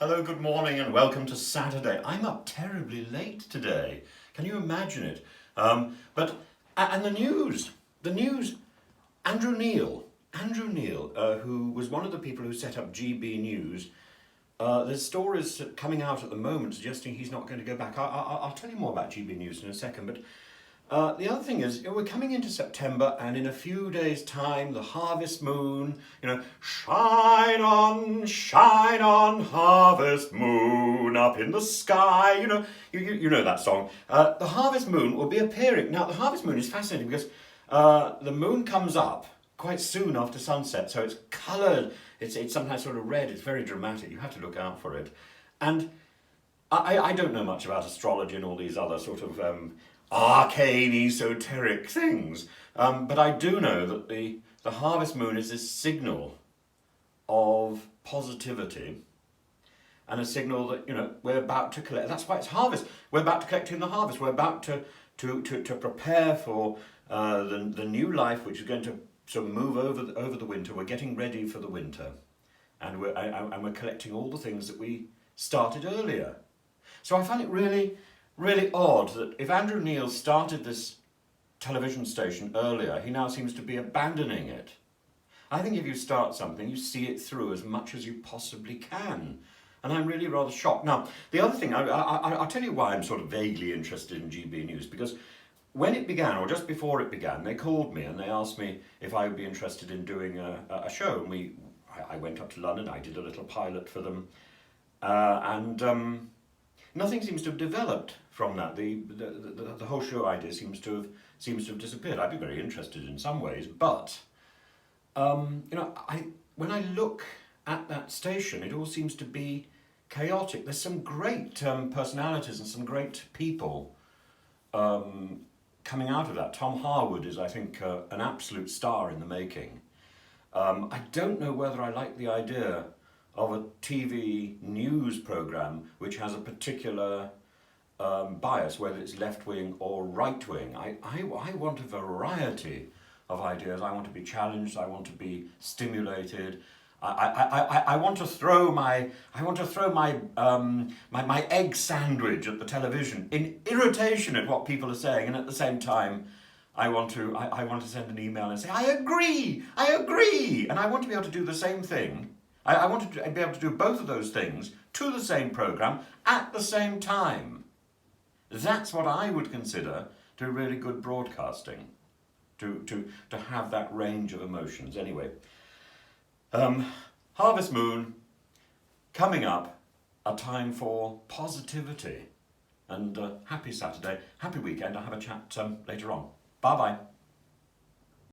Hello, good morning, and welcome to Saturday. I'm up terribly late today. Can you imagine it? And the news. Andrew Neil, who was one of the people who set up GB News. There's stories coming out at the moment suggesting he's not going to go back. I'll tell you more about GB News in a second, but the other thing is, we're coming into September, and in a few days' time, the harvest moon, shine on, harvest moon, up in the sky, you know that song. The harvest moon will be appearing. Now, the harvest moon is fascinating because the moon comes up quite soon after sunset, so it's coloured, it's sometimes sort of red, it's very dramatic, you have to look out for it. And I don't know much about astrology and all these other sort of arcane, esoteric things, but I do know that the harvest moon is a signal of positivity and a signal that we're about to collect. That's why it's harvest. We're about to collect in the harvest. We're about to prepare for the new life, which is going to sort of move over the winter. We're getting ready for the winter, and we're collecting all the things that we started earlier. So I find it really, really odd that if Andrew Neil started this television station earlier, he now seems to be abandoning it. I think if you start something, you see it through as much as you possibly can. And I'm really rather shocked. Now, the other thing, I'll tell you why I'm sort of vaguely interested in GB News, because when it began, or just before it began, they called me and they asked me if I would be interested in doing a show. And I went up to London, I did a little pilot for them, and nothing seems to have developed from that. The whole show idea seems to have disappeared. I'd be very interested in some ways, but when I look at that station, it all seems to be chaotic. There's some great personalities and some great people coming out of that. Tom Harwood is, I think, an absolute star in the making. I don't know whether I like the idea of a TV news programme which has a particular bias, whether it's left-wing or right-wing. I want a variety of ideas. I want to be challenged. I want to be stimulated. I want to throw my my egg sandwich at the television in irritation at what people are saying, and at the same time, I want to send an email and say I agree, and I want to be able to do the same thing. I want to be able to do both of those things to the same programme at the same time. That's what I would consider to really good broadcasting, to have that range of emotions. Anyway, Harvest Moon, coming up, a time for positivity. And happy Saturday, happy weekend. I'll have a chat later on. Bye-bye.